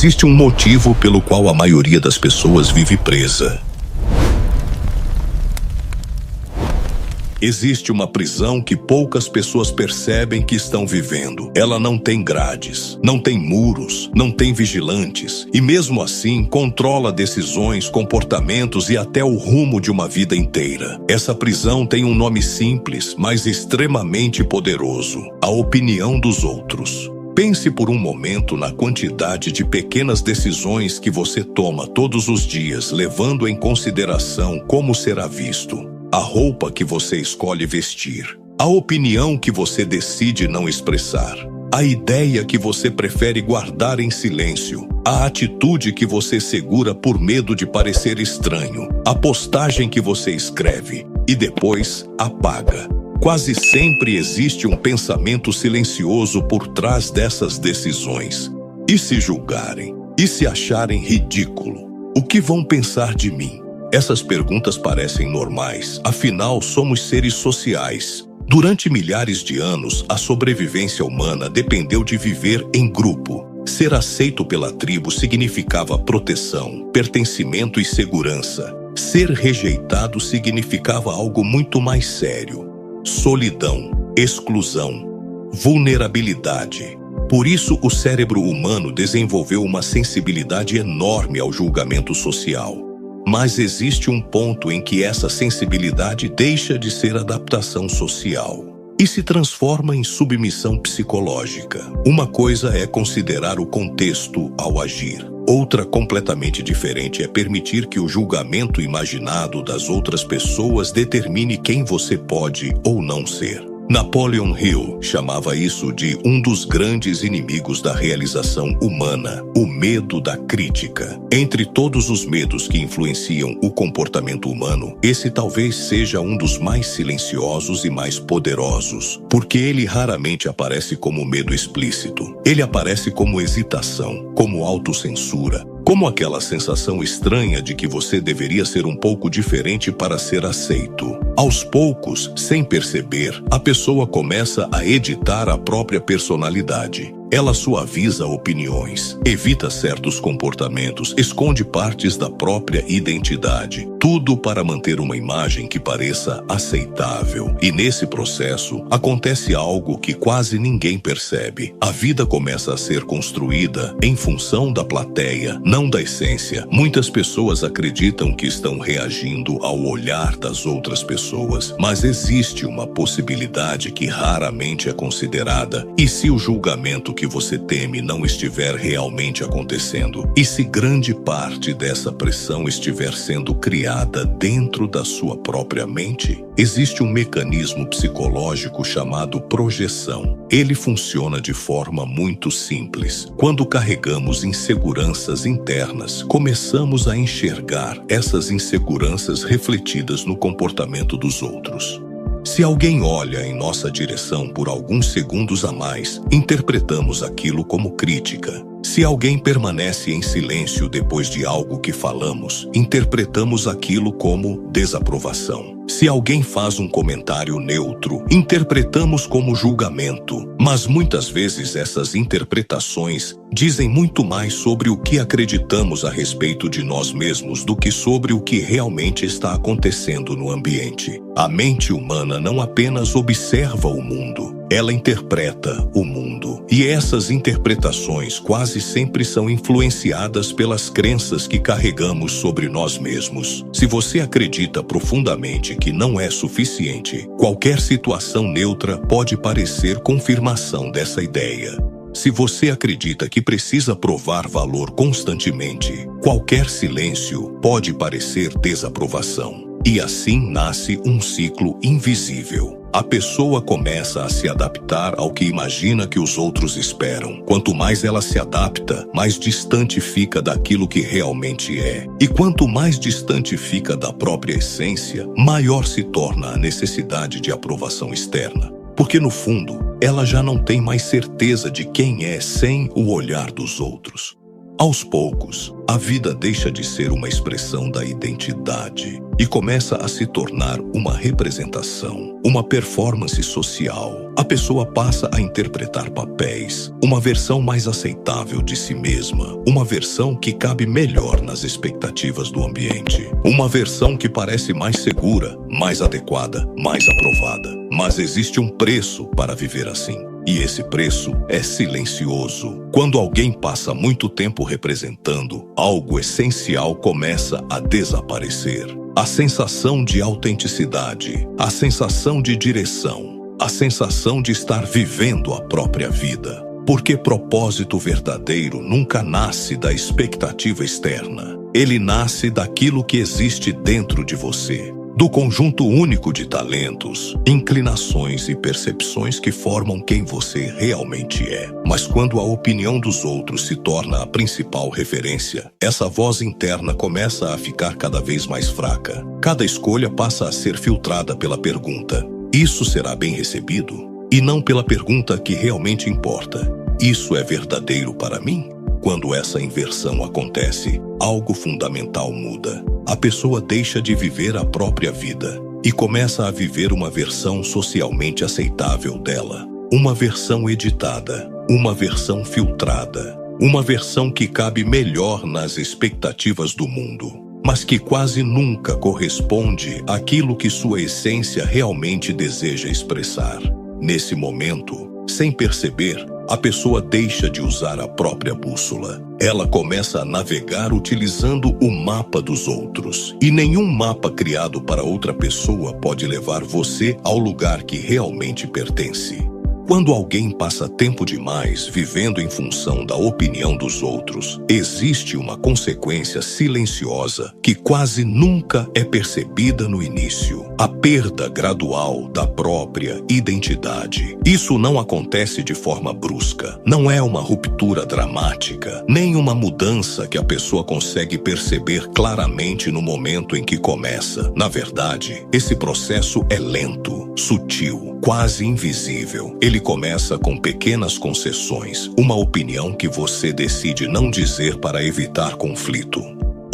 Existe um motivo pelo qual a maioria das pessoas vive presa. Existe uma prisão que poucas pessoas percebem que estão vivendo. Ela não tem grades, não tem muros, não tem vigilantes e mesmo assim controla decisões, comportamentos e até o rumo de uma vida inteira. Essa prisão tem um nome simples, mas extremamente poderoso: a opinião dos outros. Pense por um momento na quantidade de pequenas decisões que você toma todos os dias, levando em consideração como será visto. A roupa que você escolhe vestir, a opinião que você decide não expressar, a ideia que você prefere guardar em silêncio, a atitude que você segura por medo de parecer estranho, a postagem que você escreve e depois apaga. Quase sempre existe um pensamento silencioso por trás dessas decisões. E se julgarem? E se acharem ridículo? O que vão pensar de mim? Essas perguntas parecem normais, afinal somos seres sociais. Durante milhares de anos, a sobrevivência humana dependeu de viver em grupo. Ser aceito pela tribo significava proteção, pertencimento e segurança. Ser rejeitado significava algo muito mais sério: solidão, exclusão, vulnerabilidade. Por isso, o cérebro humano desenvolveu uma sensibilidade enorme ao julgamento social. Mas existe um ponto em que essa sensibilidade deixa de ser adaptação social e se transforma em submissão psicológica. Uma coisa é considerar o contexto ao agir. Outra, completamente diferente, é permitir que o julgamento imaginado das outras pessoas determine quem você pode ou não ser. Napoleon Hill chamava isso de um dos grandes inimigos da realização humana, o medo da crítica. Entre todos os medos que influenciam o comportamento humano, esse talvez seja um dos mais silenciosos e mais poderosos, porque ele raramente aparece como medo explícito. Ele aparece como hesitação, como autocensura, como aquela sensação estranha de que você deveria ser um pouco diferente para ser aceito. Aos poucos, sem perceber, a pessoa começa a editar a própria personalidade. Ela suaviza opiniões, evita certos comportamentos, esconde partes da própria identidade. Tudo para manter uma imagem que pareça aceitável. E nesse processo, acontece algo que quase ninguém percebe. A vida começa a ser construída em função da plateia, não da essência. Muitas pessoas acreditam que estão reagindo ao olhar das outras pessoas, mas existe uma possibilidade que raramente é considerada. E se o julgamento que você teme não estiver realmente acontecendo? E se grande parte dessa pressão estiver sendo criada dentro da sua própria mente? Existe um mecanismo psicológico chamado projeção. Ele funciona de forma muito simples. Quando carregamos inseguranças internas, começamos a enxergar essas inseguranças refletidas no comportamento dos outros. Se alguém olha em nossa direção por alguns segundos a mais, interpretamos aquilo como crítica. Se alguém permanece em silêncio depois de algo que falamos, interpretamos aquilo como desaprovação. Se alguém faz um comentário neutro, interpretamos como julgamento. Mas muitas vezes essas interpretações dizem muito mais sobre o que acreditamos a respeito de nós mesmos do que sobre o que realmente está acontecendo no ambiente. A mente humana não apenas observa o mundo, ela interpreta o mundo. E essas interpretações quase sempre são influenciadas pelas crenças que carregamos sobre nós mesmos. Se você acredita profundamente que não é suficiente, qualquer situação neutra pode parecer confirmação dessa ideia. Se você acredita que precisa provar valor constantemente, qualquer silêncio pode parecer desaprovação. E assim nasce um ciclo invisível. A pessoa começa a se adaptar ao que imagina que os outros esperam. Quanto mais ela se adapta, mais distante fica daquilo que realmente é. E quanto mais distante fica da própria essência, maior se torna a necessidade de aprovação externa. Porque no fundo, ela já não tem mais certeza de quem é sem o olhar dos outros. Aos poucos, a vida deixa de ser uma expressão da identidade e começa a se tornar uma representação, uma performance social. A pessoa passa a interpretar papéis, uma versão mais aceitável de si mesma, uma versão que cabe melhor nas expectativas do ambiente, uma versão que parece mais segura, mais adequada, mais aprovada. Mas existe um preço para viver assim. E esse preço é silencioso. Quando alguém passa muito tempo representando, algo essencial começa a desaparecer. A sensação de autenticidade, a sensação de direção, a sensação de estar vivendo a própria vida. Porque propósito verdadeiro nunca nasce da expectativa externa. Ele nasce daquilo que existe dentro de você. Do conjunto único de talentos, inclinações e percepções que formam quem você realmente é. Mas quando a opinião dos outros se torna a principal referência, essa voz interna começa a ficar cada vez mais fraca. Cada escolha passa a ser filtrada pela pergunta: isso será bem recebido? E não pela pergunta que realmente importa: isso é verdadeiro para mim? Quando essa inversão acontece, algo fundamental muda. A pessoa deixa de viver a própria vida e começa a viver uma versão socialmente aceitável dela. Uma versão editada, uma versão filtrada, uma versão que cabe melhor nas expectativas do mundo, mas que quase nunca corresponde àquilo que sua essência realmente deseja expressar. Nesse momento, sem perceber, a pessoa deixa de usar a própria bússola. Ela começa a navegar utilizando o mapa dos outros. E nenhum mapa criado para outra pessoa pode levar você ao lugar que realmente pertence. Quando alguém passa tempo demais vivendo em função da opinião dos outros, existe uma consequência silenciosa que quase nunca é percebida no início: a perda gradual da própria identidade. Isso não acontece de forma brusca, não é uma ruptura dramática, nem uma mudança que a pessoa consegue perceber claramente no momento em que começa. Na verdade, esse processo é lento, sutil, quase invisível. Ele começa com pequenas concessões, uma opinião que você decide não dizer para evitar conflito,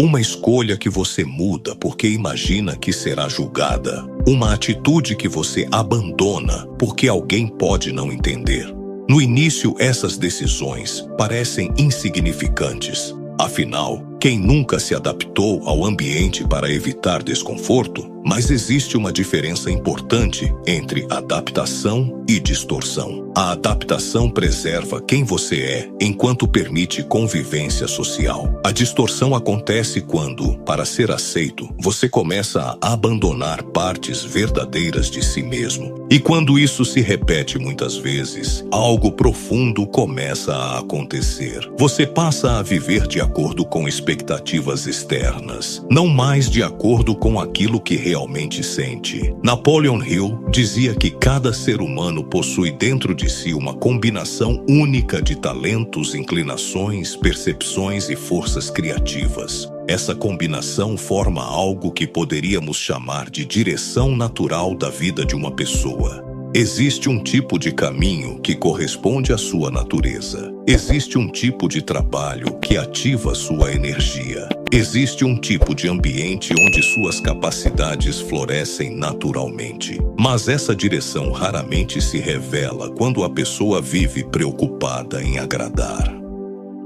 uma escolha que você muda porque imagina que será julgada, uma atitude que você abandona porque alguém pode não entender. No início, essas decisões parecem insignificantes. Afinal, quem nunca se adaptou ao ambiente para evitar desconforto? Mas existe uma diferença importante entre adaptação e distorção. A adaptação preserva quem você é, enquanto permite convivência social. A distorção acontece quando, para ser aceito, você começa a abandonar partes verdadeiras de si mesmo. E quando isso se repete muitas vezes, algo profundo começa a acontecer. Você passa a viver de acordo com expectativas externas, não mais de acordo com aquilo que realmente sente. Napoleon Hill dizia que cada ser humano possui dentro de si uma combinação única de talentos, inclinações, percepções e forças criativas. Essa combinação forma algo que poderíamos chamar de direção natural da vida de uma pessoa. Existe um tipo de caminho que corresponde à sua natureza. Existe um tipo de trabalho que ativa sua energia. Existe um tipo de ambiente onde suas capacidades florescem naturalmente. Mas essa direção raramente se revela quando a pessoa vive preocupada em agradar.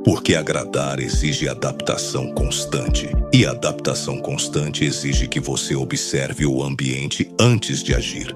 Porque agradar exige adaptação constante. E a adaptação constante exige que você observe o ambiente antes de agir.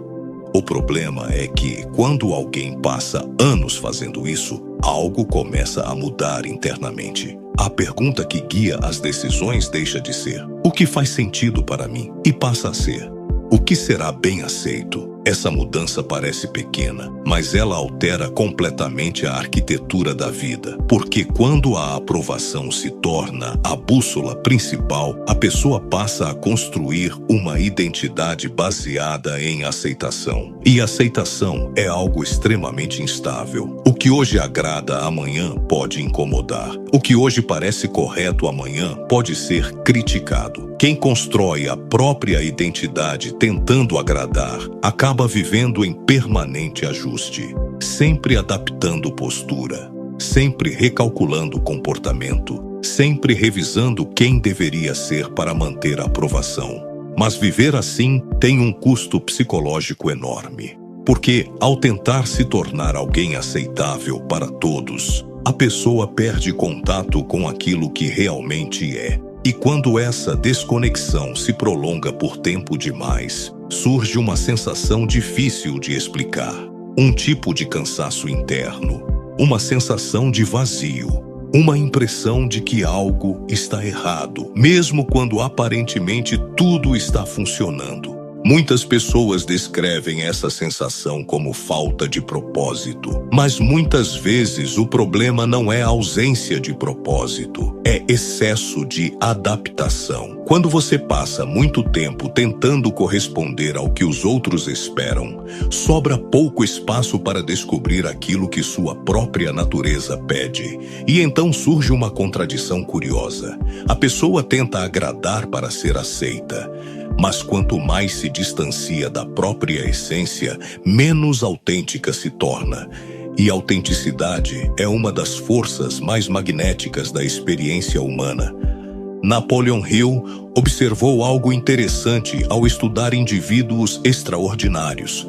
O problema é que, quando alguém passa anos fazendo isso, algo começa a mudar internamente. A pergunta que guia as decisões deixa de ser: o que faz sentido para mim? E passa a ser: o que será bem aceito? Essa mudança parece pequena, mas ela altera completamente a arquitetura da vida. Porque quando a aprovação se torna a bússola principal, a pessoa passa a construir uma identidade baseada em aceitação. E aceitação é algo extremamente instável. O que hoje agrada amanhã pode incomodar. O que hoje parece correto amanhã pode ser criticado. Quem constrói a própria identidade tentando agradar, acaba vivendo em permanente ajuste, sempre adaptando postura, sempre recalculando o comportamento, sempre revisando quem deveria ser para manter a aprovação. Mas viver assim tem um custo psicológico enorme, porque ao tentar se tornar alguém aceitável para todos, a pessoa perde contato com aquilo que realmente é. E quando essa desconexão se prolonga por tempo demais, surge uma sensação difícil de explicar. Um tipo de cansaço interno, uma sensação de vazio, uma impressão de que algo está errado, mesmo quando aparentemente tudo está funcionando. Muitas pessoas descrevem essa sensação como falta de propósito, mas muitas vezes o problema não é a ausência de propósito, é excesso de adaptação. Quando você passa muito tempo tentando corresponder ao que os outros esperam, sobra pouco espaço para descobrir aquilo que sua própria natureza pede. E então surge uma contradição curiosa. A pessoa tenta agradar para ser aceita, mas quanto mais se distancia da própria essência, menos autêntica se torna. E a autenticidade é uma das forças mais magnéticas da experiência humana. Napoleon Hill observou algo interessante ao estudar indivíduos extraordinários.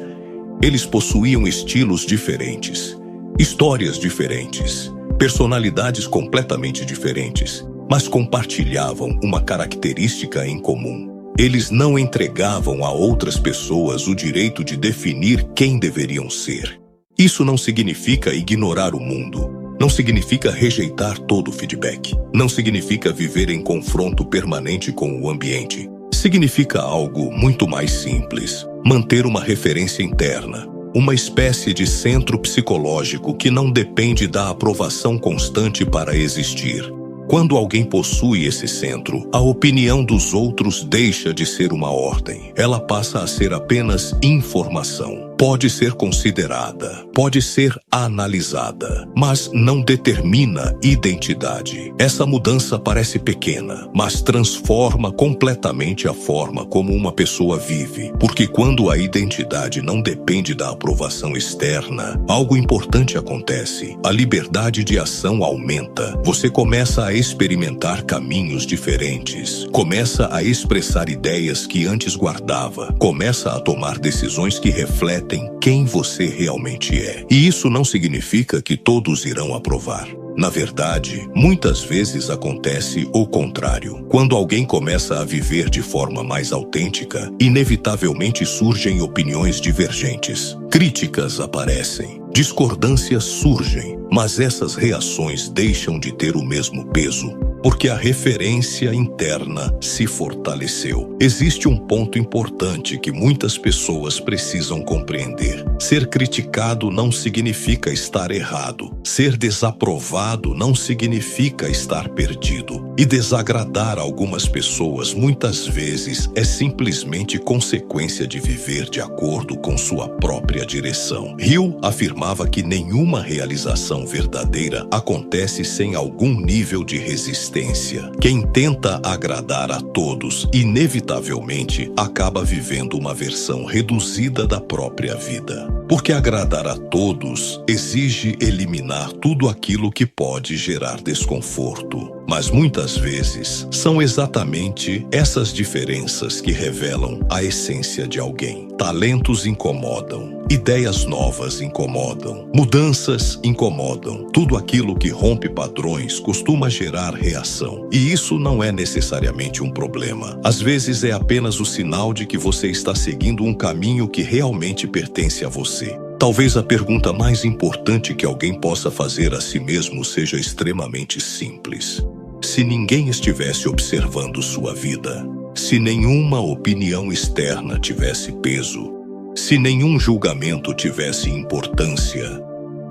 Eles possuíam estilos diferentes, histórias diferentes, personalidades completamente diferentes, mas compartilhavam uma característica em comum. Eles não entregavam a outras pessoas o direito de definir quem deveriam ser. Isso não significa ignorar o mundo. Não significa rejeitar todo o feedback. Não significa viver em confronto permanente com o ambiente. Significa algo muito mais simples. Manter uma referência interna. Uma espécie de centro psicológico que não depende da aprovação constante para existir. Quando alguém possui esse centro, a opinião dos outros deixa de ser uma ordem. Ela passa a ser apenas informação. Pode ser considerada, pode ser analisada, mas não determina identidade. Essa mudança parece pequena, mas transforma completamente a forma como uma pessoa vive. Porque quando a identidade não depende da aprovação externa, algo importante acontece. A liberdade de ação aumenta. Você começa a experimentar caminhos diferentes. Começa a expressar ideias que antes guardava. Começa a tomar decisões que refletem quem você realmente é. E isso não significa que todos irão aprovar. Na verdade, muitas vezes acontece o contrário. Quando alguém começa a viver de forma mais autêntica, inevitavelmente surgem opiniões divergentes. Críticas aparecem, discordâncias surgem, mas essas reações deixam de ter o mesmo peso, porque a referência interna se fortaleceu. Existe um ponto importante que muitas pessoas precisam compreender. Ser criticado não significa estar errado. Ser desaprovado não significa estar perdido. E desagradar algumas pessoas muitas vezes é simplesmente consequência de viver de acordo com sua própria direção. Hill afirmava que nenhuma realização verdadeira acontece sem algum nível de resistência. Quem tenta agradar a todos, inevitavelmente, acaba vivendo uma versão reduzida da própria vida. Porque agradar a todos exige eliminar tudo aquilo que pode gerar desconforto. Mas muitas vezes são exatamente essas diferenças que revelam a essência de alguém. Talentos incomodam, ideias novas incomodam, mudanças incomodam. Tudo aquilo que rompe padrões costuma gerar reação. E isso não é necessariamente um problema. Às vezes é apenas o sinal de que você está seguindo um caminho que realmente pertence a você. Talvez a pergunta mais importante que alguém possa fazer a si mesmo seja extremamente simples. Se ninguém estivesse observando sua vida, se nenhuma opinião externa tivesse peso, se nenhum julgamento tivesse importância,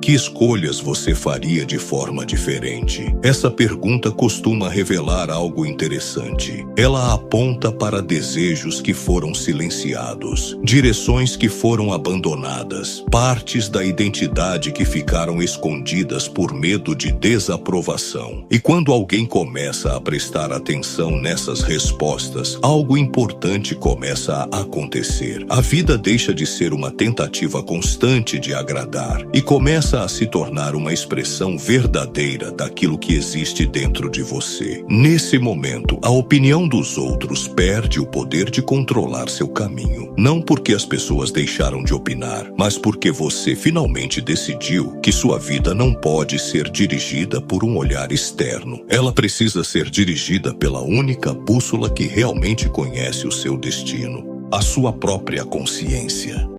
que escolhas você faria de forma diferente? Essa pergunta costuma revelar algo interessante. Ela aponta para desejos que foram silenciados, direções que foram abandonadas, partes da identidade que ficaram escondidas por medo de desaprovação. E quando alguém começa a prestar atenção nessas respostas, algo importante começa a acontecer. A vida deixa de ser uma tentativa constante de agradar e começa começa a se tornar uma expressão verdadeira daquilo que existe dentro de você. Nesse momento, a opinião dos outros perde o poder de controlar seu caminho. Não porque as pessoas deixaram de opinar, mas porque você finalmente decidiu que sua vida não pode ser dirigida por um olhar externo. Ela precisa ser dirigida pela única bússola que realmente conhece o seu destino, a sua própria consciência.